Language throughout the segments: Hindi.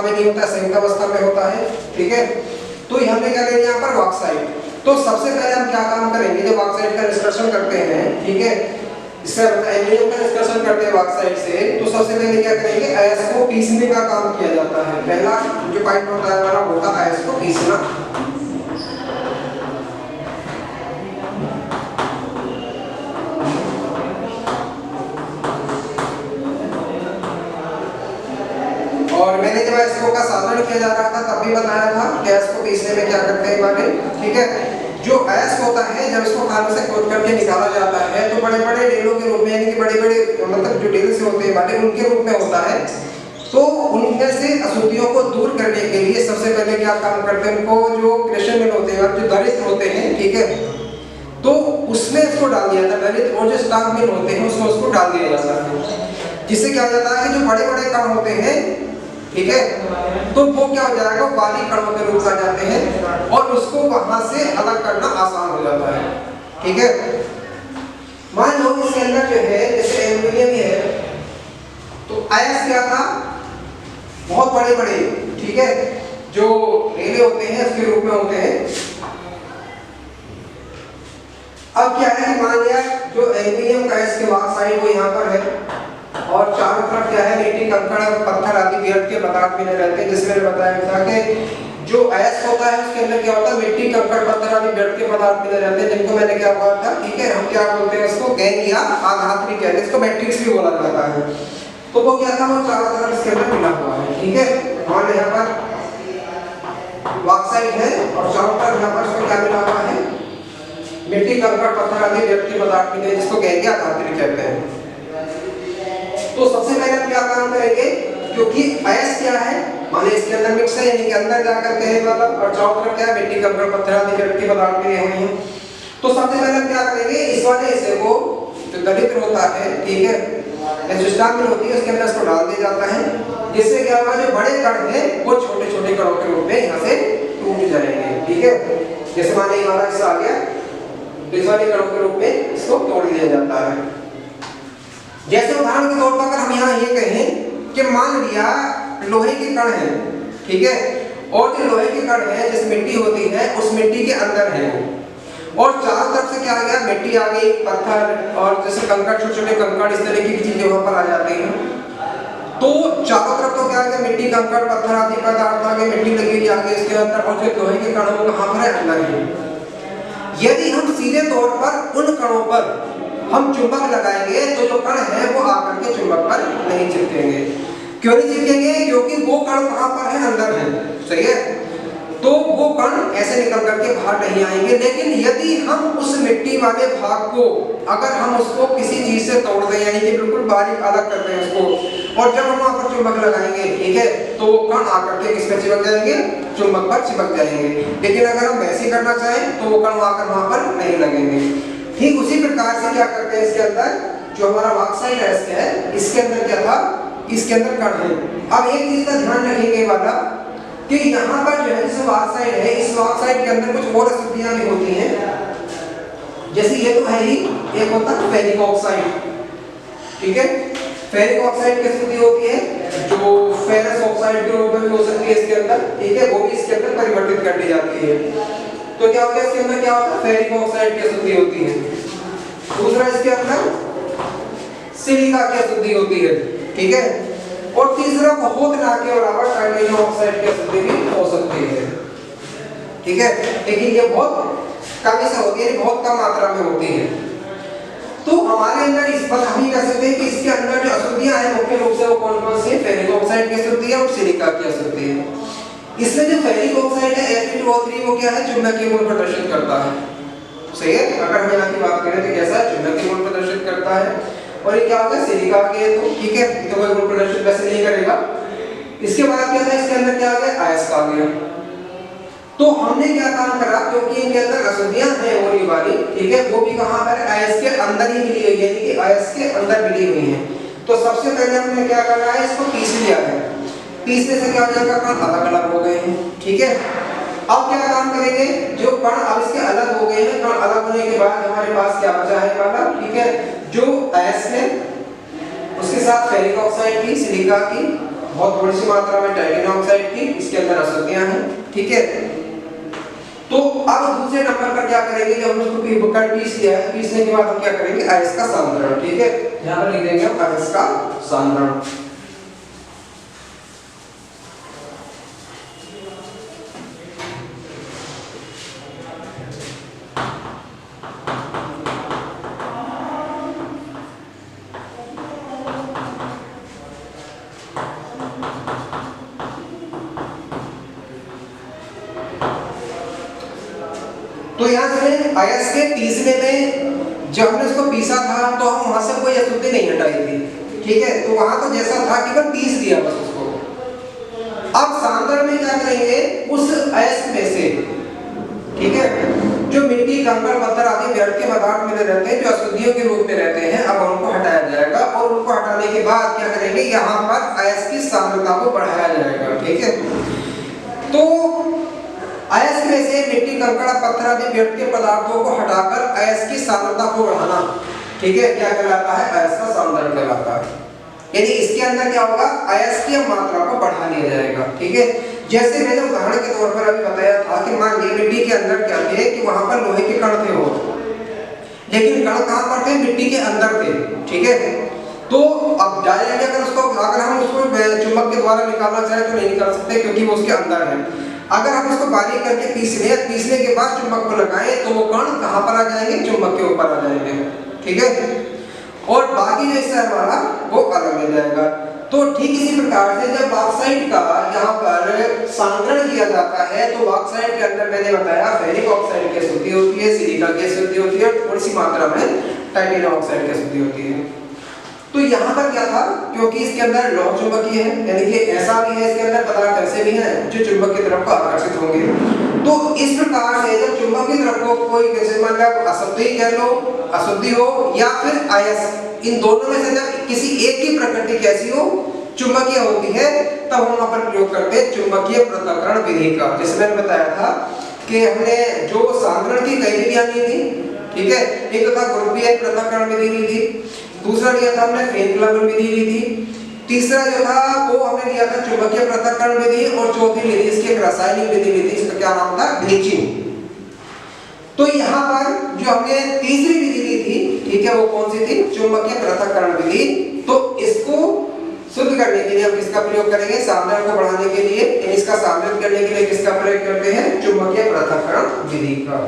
में नहीं होता, संयुक्त अवस्था में होता है। ठीक है, तो हमने क्या लेंगे यहाँ पर बॉक्साइट। तो सबसे पहले हम क्या काम करेंगे, जब बॉक्साइट का डिस्कशन करते हैं, ठीक है, इससे एल्यूमीनियम का डिस्कशन करते हैं बॉक्साइट से, तो सबसे पहले क्या करेंगे, अयस्क को पीसने का काम किया जाता है। पहला जो पॉइंट होता है हमारा होता है अयस्क को पीसना। और मैंने जब अयस्कों का साधन किया जा रहा था तब भी बताया था कि अयस्क को पीसने में क्या करते हैं बारे। ठीक है, जो अयस्क होता है जब इसको खाने से खोद करके निकाला जाता है तो बड़े बड़े डेलों के रूप में, यानी कि बड़े बड़े मतलब जो डेल से होते हैं बारे उनके रूप में होता है। तो उनमें से अशुद्धियों को दूर करने के लिए सबसे पहले क्या काम करते हैं, उनको जो क्रेशन मिल होते हैं, जो दरिद्र होते हैं, ठीक है, तो उसमें इसको डाल दिया जाता है। दरिद्र और जो स्टाक मिल होते हैं उसमें उसको डाल दिया जाता है, जिससे क्या हो जाता है कि जो बड़े बड़े कण होते हैं, ठीक है, तो वो क्या हो जाएगा, बारीक कणों के रूप में आ जाते हैं और उसको वहां से अलग करना आसान हो जाता है। ठीक है, मान लो इसके अंदर जो है जैसे एल्यूमीनियम है, तो अयस्क क्या था, बहुत बड़े बड़े, ठीक है, जो रेले होते हैं उसके रूप में होते हैं। अब क्या है कि मान लिया जो एल्यूमीनियम का इसके ऑक्साइड वो यहाँ पर है और चारों तरफ क्या है मिट्टी, कंकड़ और पत्थर आदि व्यर्थ के पदार्थ मिले रहते हैं, जिसमें बताया था कि जो अयस्क होता है उसके अंदर क्या होता है, मिट्टी, कंकड़, पत्थर आदि व्यर्थ के पदार्थ मिले रहते हैं, जिनको मैंने क्या कहा था, ठीक है, हम क्या बोलते हैं उसको गैंग या आधात भी कहते हैं, इसको मैट्रिक्स भी बोला जाता है। तो वो क्या था, वो चारों तरफ इसके अंदर मिला हुआ है। ठीक है, और यहाँ पर ऑक्साइड है और चारों तरफ यहाँ पर इसको क्या मिला हुआ है, मिट्टी, कंकड़, पत्थर आदि व्यर्थ के पदार्थ मिले, जिसको गैंग या आधात भी कहते हैं। तो सबसे पहले हम क्या काम करेंगे, क्योंकि अयस्क क्या है, माने इसके अंदर मिक्स है, यानी कि अंदर जाकर के है मतलब, और चारों तरफ क्या है मिट्टी, कंकड़, पत्थर आदि व्यर्थ के पदार्थ मिले हुए हैं। तो सबसे पहले हम क्या करेंगे, इस वाले हिस्से को जो दरिद्र होता है, ठीक है, जो स्टामिल होती है उसके अंदर इसको डाल दिया जाता है, जिससे क्या होगा, जो बड़े कण हैं वो छोटे छोटे कणों के रूप में यहाँ से टूट जाएंगे। ठीक है, जैसे माने हमारा हिस्सा आ गया, इस वाले कणों के रूप में इसको तोड़ दिया जाता है। जैसे उदाहरण के तौर पर अगर हम यहाँ ये कहें कि मान लिया लोहे के कण हैं, ठीक है, और जो लोहे के कण हैं जिस मिट्टी होती है उस मिट्टी के अंदर है और चारों तरफ से क्या आ गया, मिट्टी आ गई, पत्थर और जैसे कंकड़, छोटे छोटे कंकड़, इस तरह की चीजें वहां पर आ जाती हैं। तो चारों तरफ तो क्या आ गया, मिट्टी, कंकड़, पत्थर आदि पदार्थ आ गए, मिट्टी लगी हुई आ गई इसके अंदर, और जो लोहे के कण वो कहाँ पर है, अंदर है। यदि हम सीधे तौर पर उन कणों पर हम चुंबक लगाएंगे तो जो कण है वो आकर के चुंबक पर नहीं चिपकेंगे। क्यों नहीं चिपकेंगे, क्योंकि वो कण कहां पर है, अंदर है, सही है, तो वो कण ऐसे निकल करके बाहर नहीं आएंगे। लेकिन यदि हम उस मिट्टी वाले भाग को अगर हम उसको किसी चीज से तोड़ दें, यानी कि बिल्कुल बारीक अलग कर दें उसको, और जब हम वहां पर चुंबक लगाएंगे, ठीक है, तो वो कण आकर के किस पे चिपक जाएंगे, चुंबक पर चिपक जाएंगे। लेकिन अगर हम वैसे करना चाहें तो वो कण आकर वहां पर नहीं लगेंगे। ठीक उसी प्रकार से क्या करते हैं, इसके अंदर जो हमारा ऑक्साइड है इसके अंदर क्या था, इसके अंदर कण है। अब एक चीज का ध्यान रखेंगे वाला कि यहाँ पर जो है जैसे ऑक्साइड है, इस ऑक्साइड के अंदर कुछ और अशुद्धियां भी होती हैं, जैसे ये तो है ही, एक होता है फेरिक ऑक्साइड, ठीक है, फेरिक ऑक्साइड की अशुद्धि होती है जो फेरस ऑक्साइड के रूप में भी हो सकती है इसके अंदर, ठीक है, वो भी इसके अंदर परिवर्तित कर दी जाती है। तो क्या होगा, इसके अंदर क्या होता है, फेरिक ऑक्साइड की अशुद्धि होती है। दूसरा इसके अंदर सिलिका की अशुद्धि होती है, ठीक है, और तीसरा बहुत ना के बराबर टाइटेनियम ऑक्साइड की अशुद्धि भी हो सकती है। ठीक है, लेकिन ये बहुत कम से होती है, बहुत कम मात्रा में होती है। तो हमारे अंदर इस बात हम ही कह सकते हैं कि इसके अंदर जो अशुद्धियां हैं मुख्य रूप से वो कौन कौन सी, फेरिक ऑक्साइड की अशुद्धि है और सिलिका की अशुद्धि है। इसमें जो फेरिक ऑक्साइड है Fe2O3 वो क्या है, चुंबकीय गुण प्रदर्शित करता है, सही है, अगर हम यहाँ की बात करें तो कैसा चुंबकीय गुण प्रदर्शित करता है। और ये क्या होता है, सिलिका के, तो ठीक है, तो कोई गुण प्रदर्शित वैसे नहीं करेगा। इसके बाद क्या था, इसके अंदर क्या आ गया, अयस्क आ गया। तो हमने क्या काम करा, क्योंकि इनके अंदर अशुद्धियां हैं वो वाली, ठीक है, वो भी कहां पर, अयस्क के अंदर ही मिली हुई है, यानी कि अयस्क के अंदर मिली हुई है। तो सबसे पहले हमने क्या करना है, इसको पीस लिया है, पीसने से क्या हो जाएगा, कण अलग अलग हो गए हैं, ठीक है। अब क्या काम करेंगे, जो कण अब इसके अलग हो गए हैं, कण अलग होने के बाद हमारे पास क्या बचा है वाला, ठीक है, जो अयस्क है उसके साथ फेरिक ऑक्साइड की, सिलिका की, बहुत थोड़ी सी मात्रा में टाइटेनियम ऑक्साइड की, इसके अंदर अशुद्धियां हैं, ठीक है। तो अब दूसरे नंबर पर क्या करेंगे, जब हम उसको पीस लिया है, पीसने के बाद हम क्या करेंगे, आयस का सांद्रण, ठीक है, यहाँ पर लिख देंगे हम आयस का सांद्रण। तो यहाँ से आयस के पीसने में जब हमने इसको पीसा था तो हम वहां से कोई अशुद्धि नहीं हटाई थी, ठीक है, तो वहां तो जैसा था केवल पीस दिया बस उसको। अब सांद्रण में क्या करेंगे, उस आयस में से, ठीक है, जो मिट्टी कंकड़ पत्थर आदि व्यर्थ के पदार्थ में रहते हैं, जो अशुद्धियों के रूप में रहते हैं, अब उनको हटाया जाएगा और उनको हटाने के बाद क्या करेंगे, यहाँ पर आयस की सांद्रता को बढ़ाया जाएगा, ठीक है। तो आयस में से मिट्टी कंकड़ पत्थर आदि व्यर्थ के पदार्थों को हटाकर आयस की सांद्रता को बढ़ाना, ठीक है, क्या कहलाता है, आयस का सांद्रण कहलाता है। यानी इसके अंदर क्या होगा, आयस की मात्रा को बढ़ा लिया जाएगा, ठीक है। जैसे मैंने उदाहरण के तौर पर अभी बताया था कि मान लीजिए मिट्टी के अंदर क्या थे कि वहां पर लोहे के कण थे हो, लेकिन कण कहां पर थे, मिट्टी के अंदर थे, ठीक है। तो अब डायरेक्ट अगर हम उसको चुंबक के द्वारा निकालना चाहे तो नहीं निकाल सकते क्योंकि वो उसके अंदर है। अगर हम इसको बारीक करके पीसने के बाद चुंबक को लगाएं तो वो कण कहां पर आ जाएंगे, चुंबक के ऊपर आ जाएंगे, ठीक है, और बाकी जो हिस्सा है हमारा वो अलग मिल जाएगा। तो ठीक इसी प्रकार से जब बॉक्साइट का यहाँ पर सांद्रण किया जाता है तो बॉक्साइट के अंदर मैंने बताया फेरिक ऑक्साइड की अशुद्धि होती है, सिलिका की अशुद्धि होती है, थोड़ी सी मात्रा में टाइटेनियम ऑक्साइड की अशुद्धि होती है। तो यहाँ पर क्या था, क्योंकि इसके अंदर लौह चुंबकीय है, यानी कि ऐसा भी है इसके अंदर पदार्थ ऐसे भी हैं जो चुंबक की तरफ को आकर्षित होंगे। तो इस प्रकार से जब चुंबक की तरफ को कोई कैसे मान लो अशुद्धि कह लो, अशुद्धि हो या फिर आयस, इन दोनों में से जब किसी एक की प्रकृति कैसी हो, चुंबकीय होती है, तब हम वहां पर प्रयोग करते हैं चुंबकीय पृथक्करण विधि का। जैसे मैंने बताया था कि हमने जो सांद्रण की कई विधियां ली थी, ठीक है, एक था ध्रुवीय पृथक्करण विधि ली थी, दूसरा लिया था हमने फ्रेंकलर विधि ली थी, तीसरा जो था वो हमने लिया था चुंबकीय पृथक्करण विधि, और चौथी ली थी इसकी एक रासायनिक विधि ली थी, इसका क्या नाम था, ब्लीचिंग। तो यहाँ पर जो हमने तीसरी विधि ली थी, ठीक है, वो कौन सी थी, चुंबकीय पृथक्करण विधि। तो इसको शुद्ध करने के लिए हम किसका प्रयोग करेंगे, सांद्रण को बढ़ाने के लिए, इसका सांद्रण करने के लिए किसका प्रयोग करते हैं, चुंबकीय पृथक्करण विधि का।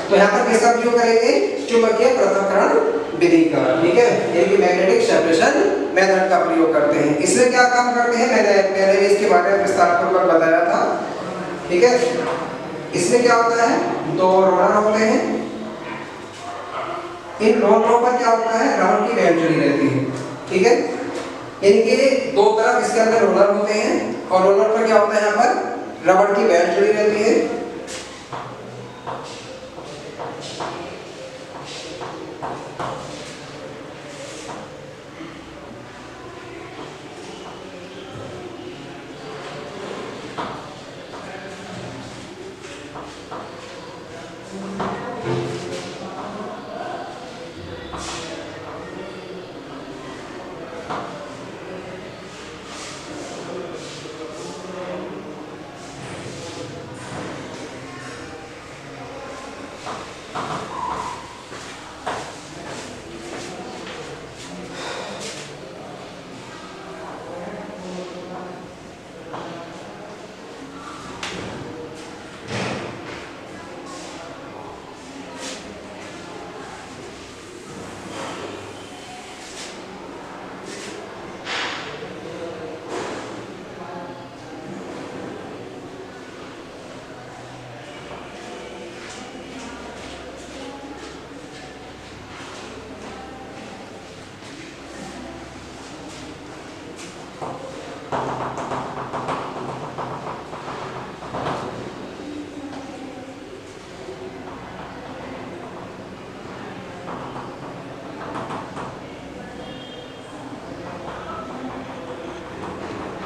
तो यहाँ पर किसका प्रयोग करेंगे, चुंबकीय पृथक्करण विधि का, ठीक है, यानी मैग्नेटिक सेपरेशन मेथड का प्रयोग करते हैं। इसमें क्या काम करते हैं, मैंने पहले भी इसके बारे में विस्तारपूर्वक बताया था, ठीक है। इसमें क्या होता है, दो रोलर होते हैं, इन रोलरों पर क्या होता है, रबड़ की बैंड जुड़ी रहती है, ठीक है, यानी कि दो तरफ इसके अंदर रोलर होते हैं और रोलर पर क्या होता है, यहाँ पर रबड़ की बैंड जुड़ी रहती है। हाँ।